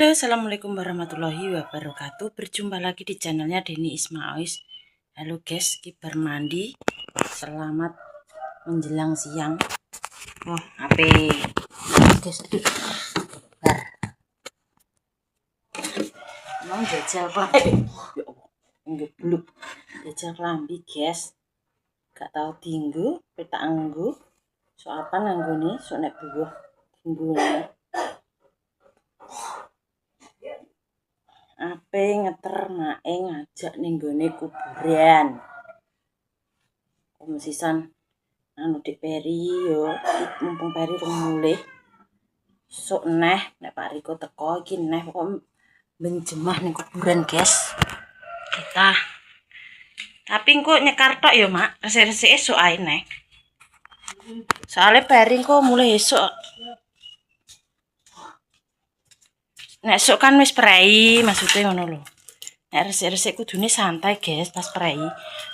Halo, assalamualaikum warahmatullahi wabarakatuh. Berjumpa lagi di channelnya Denny Ismaois. Halo guys, kibar mandi. Selamat menjelang siang. Oh, HP guys, bar. Mau jajal apa? Ya Allah, enggak belum. Jajal lambi guys. Gak tahu tinggu, peta anggu. So apa nanggu nih? So nek buah tinggu nih. Ape ngeter mae ngajak ning gone kuburan. Sisan anu Dik Peri yo, mumpung Peri rung mulih. Sok neh nek Pak Riko teko iki neh pokok menjemah ning kuburan, guys. Kita. Tapi engko nyekar tok ya, Mak. Resik-resik esuk ae neh. Soale Peri engko mulih esuk. Nek esuk kan wis prei, maksudnya ngono lho. Nek resik-resik kudune santai, guys, pas prei.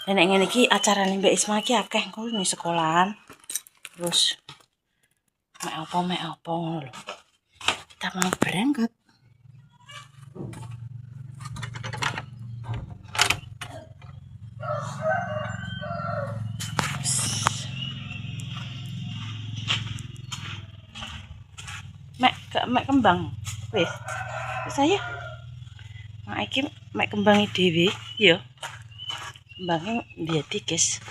Dan nek ngene iki acarane Mbak Isma iki akeh engko ning sekolahan. Terus mek apa ngono lho. Kita mau berangkat. Mek kembang. Wis. Saya. Mak iki mek kembangi dhewe, ya. Kembangnya ndiyati, guys.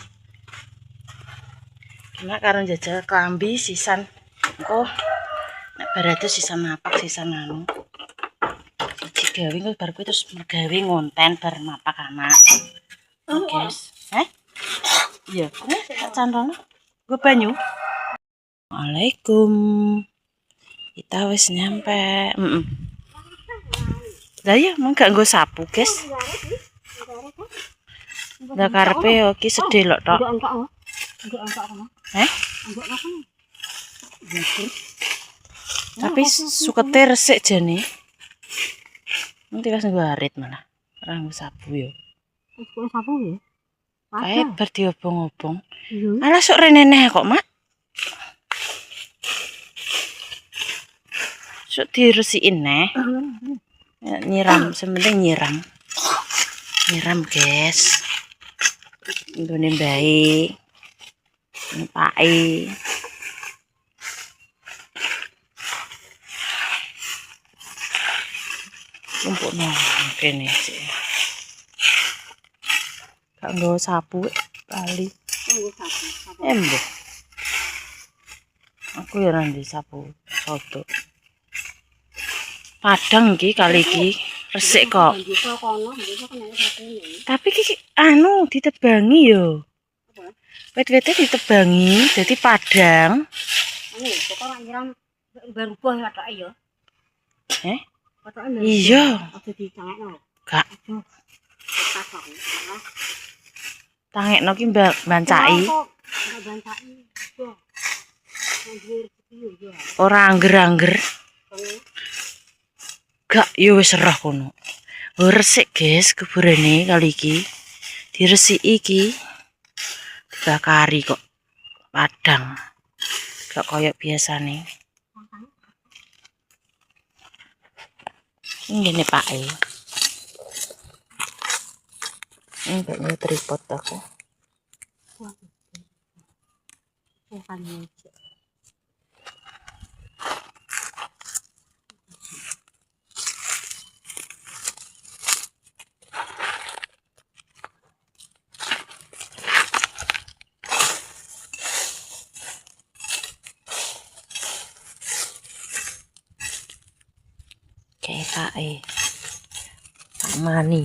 Cuma karo jajal klambi sisan engko nek barate sisan mapak sisan anu. Siji gawe engko bar kuwi terus mergawe ngonten bar mapak anak. Guys. Iya, nek tak cantolno. Gue banyu. Waalaikum. Kita wis nyampe. Lah ya, mung gak nggo sapu, guys. Lah karepe iki sedih lho tok. Tapi sukete resik jane. Nanti pas nggo arit malah. Ora nggo sapu yo. Wis sapu ya. Kae bar diobong-obong. Alah sok reneneh kok, Mak. Sok diresikin neh. Nyiram, sementing nyiram. Nyiram, guys. Nggone mbae. Nepake. Kumpulno kene sih. Gak nggo sapu kali. Embo. Aku ya ora ndek sapu soto. Padang iki kali iki resik kok. Tapi iki anu ditebangi yo. Wit-wite ditebangi jadi padang. Anu kok ora nyiram berubah watake ya. Iya. Aja dicangekno. Gak. Tangekno ki bancaki. Ora angger-angger. Gak yo wis serah kono. Resik, guys, kuburane kali iki. Diresiki iki. Dibakari kok. Padang. Gak koyo biasane. Ngene pake. Enggak nyu tripod aku. Kayak Pak Mani.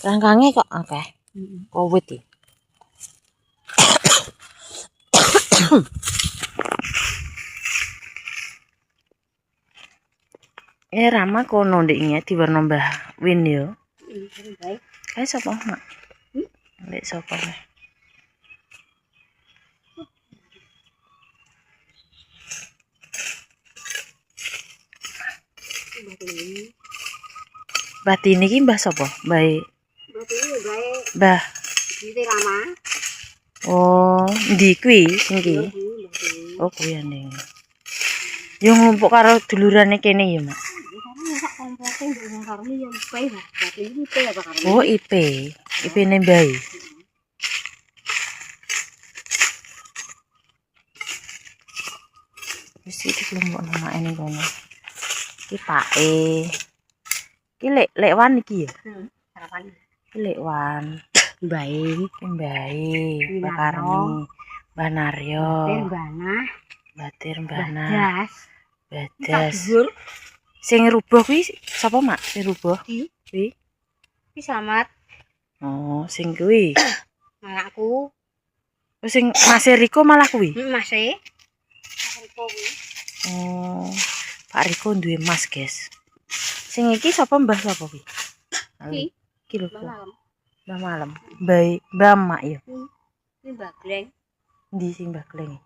Rangkange kok akeh. Covid iki. Rama kono ndeknya diwarna Mbah Win yo. Kae sapa, Mak? Ndek sapa kae? Batin iki Mbah sapa? Mbah. Rama. Oh, ndi kuwi sing iki? Oh kuwi ning. Yo ngumpuk karo dulurane kene ya, Mak. Oh, IP. IP-ne Mbah. Wis iki kelompok namake ning kono. Iki pake. Iki lek wan iki ya. Harapan Iki lek wan. baik. Iki Mbae, Mbak Karni, Mbah Naryo, Bana, Batir Mbana, das, Badas. dhuwur. Sing rubuh kuwi sapa, Mak? Sing rubuh Di, kuwi. ki selamat Oh, sing kuwi. anakku. Oh, sing Mas Riko malah kuwi. Masih. Riko kuwi. Oh, Pak Riko duwe Mas, guys. Sing iki sapa Mbah sapa kuwi? Iki lho. Malam. Mbah Malam. Mbah Mak ya. Ini Mbak Gleng. Ndi sing Mbah Kleng?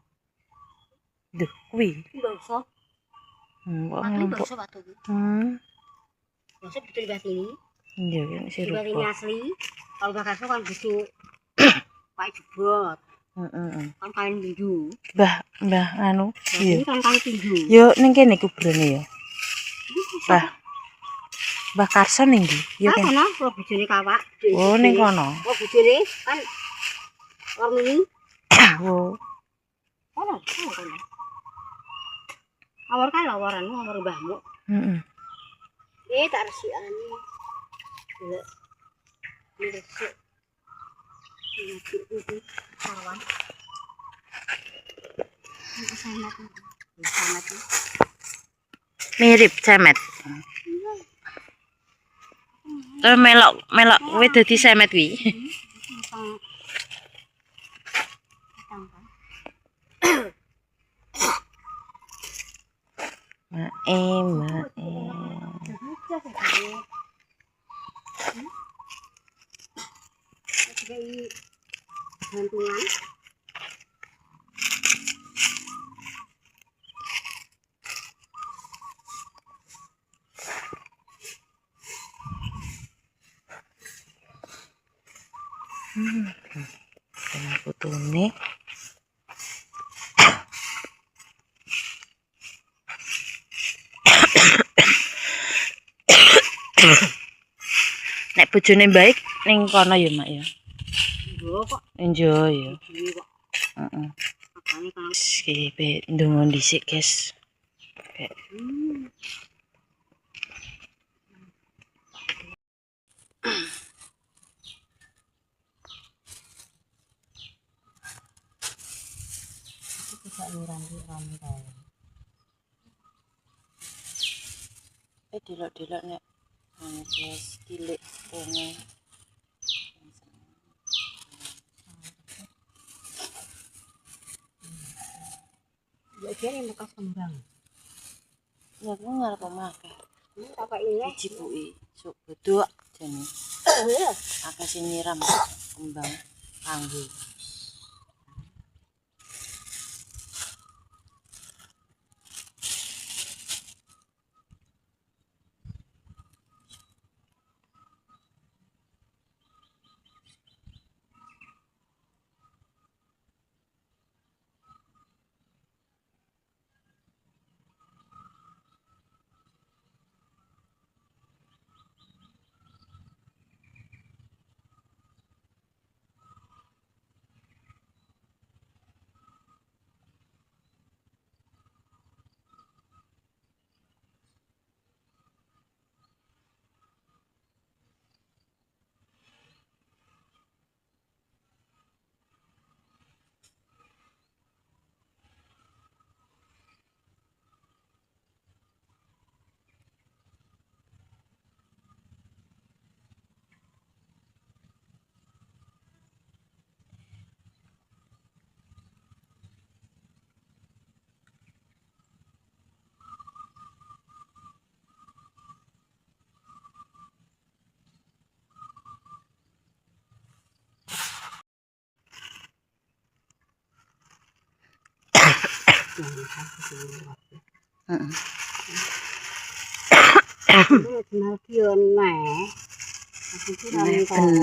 Duh, kuwi. Bangsa. Kok Makli ngumpuk. bangsa batu kuwi. Bangsa betul di sini. Iya kan si Di ini rubuh. asli. Kalau Mbak Karso kan butuh Pak Jebot. Kan kain tinju. Mbah anu. Ini Iya. kan kain tinju. Yo ning kene kuburane ya. Mbah Karso ning ndi? Yo Kan kan. kono kalau bojone kawak. Oh ning kono. Oh bojone kan warna ini. Oh. Kono. Awar kan lawaranmu awar mbahmu. Heeh. Tak resikane. Lek. Ini resik. Ini kawan. Ini sangat. Mirip semet. Melok kowe dadi semet kuwi. Mae. Gantungan. Kena putune. Nek bojone baik ning kono ya, Mak ya. Yo kok Enjoy ya. iki kok. Heeh. Makane kan. Iki ndonga dhisik, guys. Delok-delok nek anu guys, cilik kene. Ya jane bekas kembang. Ya ku ngarep omake. Apa ini? Dijibuki sok bodok jane. Akeh sing nyiram kembang kanggo. Heeh.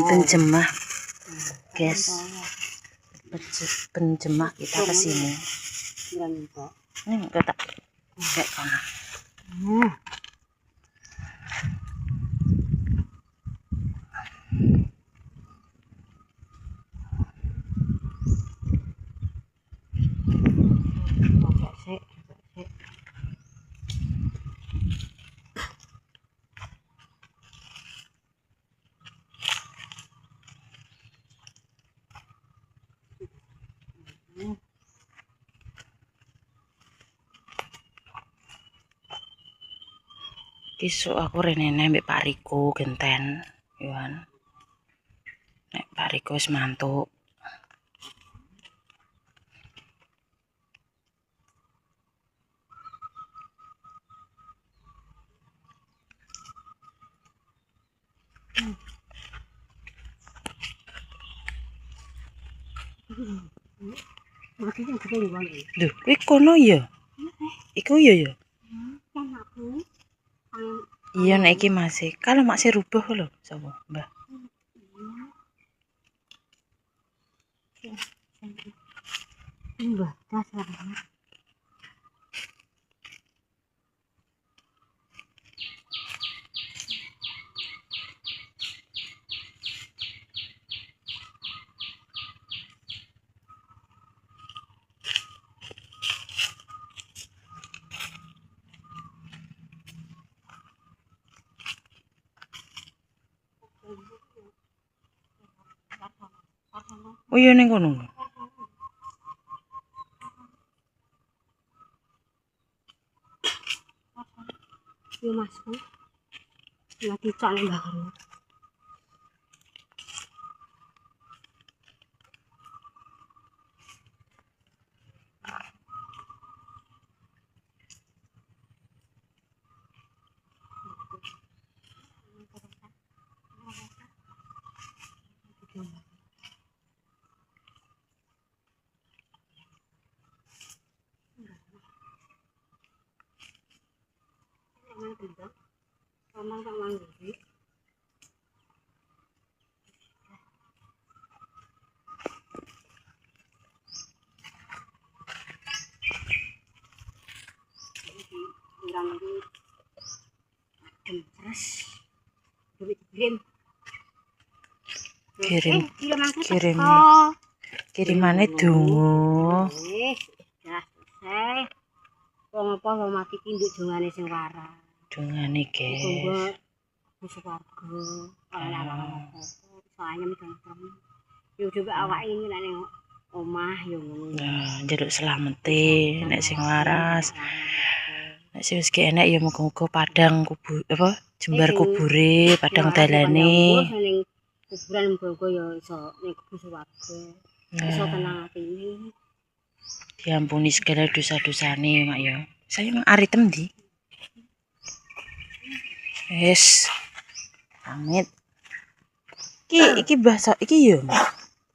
Penjemah, guys. Penjemah kita ke sini. Nggak. Ini enggak tak enggak kono. Sik. Kisuk aku renene mbek Pak Riko genten, Yohan. Nek Pak Riko wis mantuk. Makanya kita ngomong. Lho, kuwi kono ya? Iku ya ya? Kan aku Iya nek iki masih. Kalau masih rubah lho, sapa? Mbah. Mbah, dasar. Oh iya ning kono. Yo masku. Lagi cak nang mbah karo. Kirim kirimane donga. Ya selesai. Wong apa wong mati ki nduk dongane sing waras. Dongane, guys. Wis warga, ora apa-apa. Soalnya mung yo coba awake ini nek ning omah yo ngono. Nah, njaluk slamete nek sing waras. Nek sing wis enek ya muga-muga padang kubur apa jembar kubure, padang dalane. Kuburan muga ya iso ning kubur warga. Iso tenang atine. Diampuni segala dosa-dosane, Mak ya. Saya mang ari temdi. Wes. Pamit. Iki basa iki yo.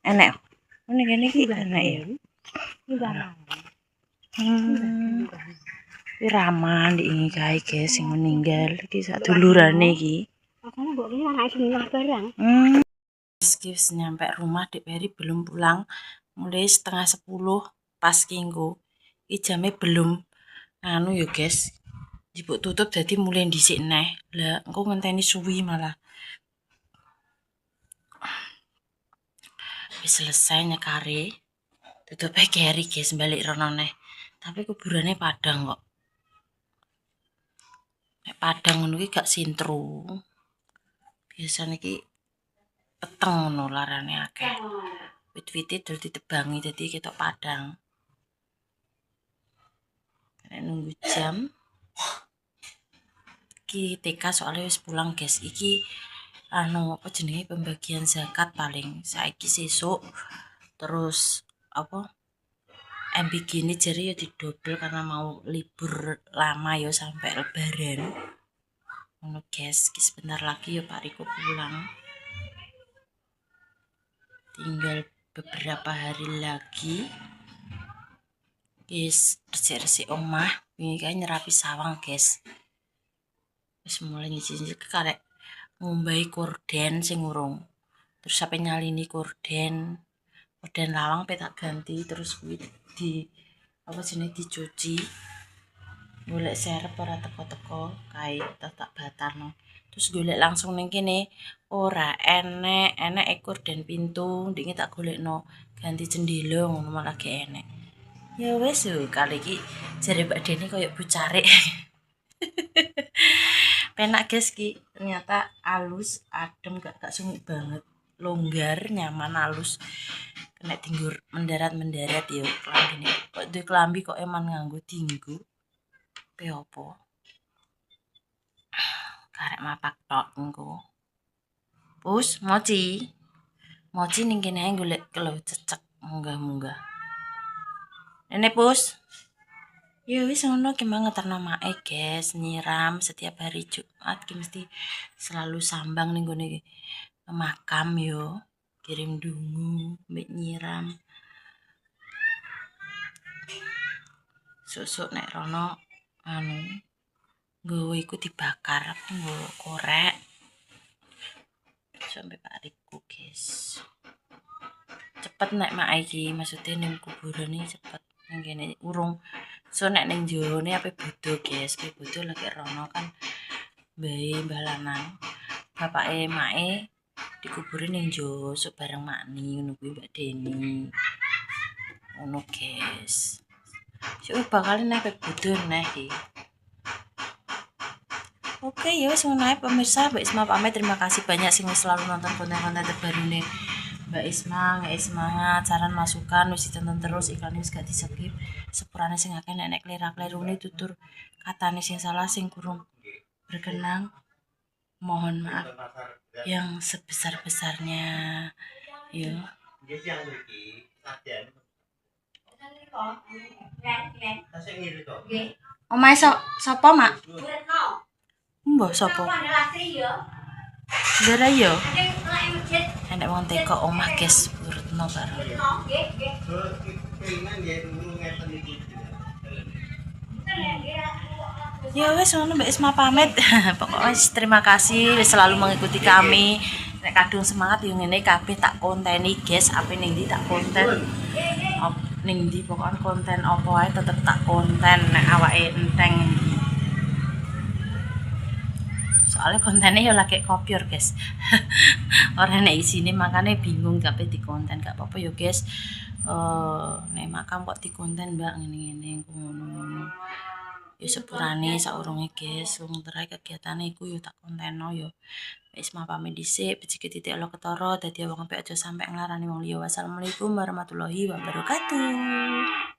Enek. Ngene kene iki enek ya. Iki raman iki kae guys sing meninggal iki sak dulurane iki. Makane mbok iki anake sing barang. Meski nyampe rumah Dek Peri belum pulang. Mulai setengah 10 pas kinggo. Iki jame belum anu yo guys. Jipuk tutup dadi mulai dhisik neh. Lah engko ngenteni suwi malah. Wis selesai nyekare. Tutup keri guys balik rono neh. Tapi kuburane padang kok. Nek padang ngono iki gak sintru. Biasane iki peteng ngono larane akeh. Wit-wite dol ditebangi dadi ketok padang. Nek nunggu jam iki TK soalnya wis pulang guys. Iki anu apa jenenge pembagian zakat paling saiki sesuk terus apa MBG ini jari ya didobel karena mau libur lama ya sampai lebaran. Ngono guys, sebentar lagi ya Pak Riko pulang. Tinggal beberapa hari lagi. Guys, resik-resik omah, wingi kae nyerapi sawang, guys. Wis mulai nyicil karek ngumbahi korden sing urung. Terus sampai nyalini korden lawang pe tak ganti terus kuwi di apa jenenge dicuci. Golek serep ora teko-teko kae tak batarno. Terus golek langsung ning kene ora enek ekor dan pintu, ndinge tak golekno ganti jendela ngono malah gak enek. Ya wis kali iki jare Mbak Deni koyo bucarik. Penak guys ki, ternyata halus, adem gak sumuk banget. Longgar, nyaman, halus. Kena tinggur mendarat ya klambine. Kok duwe klambi kok eman nganggo dinggo. Pe opo? Karek mapak tok engko. Pus, moci. Moci ning kene ae golek kelo cecek munggah-munggah. Nene pus. Ya wis ngono ki mang ngeterno mae guys, nyiram setiap hari Jumat ki mesti selalu sambang ning gone makam yo. Kirim dungu, mbek nyiram. Susuk nek rono anu nggowo iku dibakar, nggowo korek. Sampai parikku guys. Cepet nek mak iki, maksudnya ning kuburan iki cepet. Ning kene urung so nek ning njone ape bodho guys, ape bodho lagi rono kan bae Mbah Lanang. Bapake make dikuburin ning Jawa sok bareng Makni ngono kuwi Mbak Deni. Ngono guys. Sok bakal nek ape bodho neh iki. Oke ya wis ngono ae pemirsa, Mbak Isma pamit. Terima kasih banyak sing selalu nonton konten-konten terbaru nih Mbak Isma, nggak semangat, saran masukan wis ditonton terus, iklan wis gak di-skip. Sepurane sing akeh nek klera-klerune tutur katane sing salah sing kurang berkenan. Mohon maaf yang sebesar-besarnya. Yo. Omae sapa, Mak? Mbah sapa? Ndara yo. Enek wong teko omah guys, urutno karo. Ya wes ngono Mbak Isma pamit. Pokoknya terima kasih selalu mengikuti kami. Nek kadung semangat yo ngene kabeh tak konteni guys, ape ning ndi tak konten. Ning ndi pokoke konten apa ae tetep tak konten nek awake enteng. Soalnya kontennya ya lagi kopior guys. Orang nek isine makane bingung tapi di konten gak apa-apa ya guys. Nek makam kok di konten Mbak ngene-ngene ngono-ngono. Ya sepurane saurunge guys, wong terai kegiatane iku yo tak konteno yo. Wis mah pamit dhisik, becike titik Allah ketara dadi wong apik aja sampe nglarani wong liya. Wassalamualaikum warahmatullahi wabarakatuh.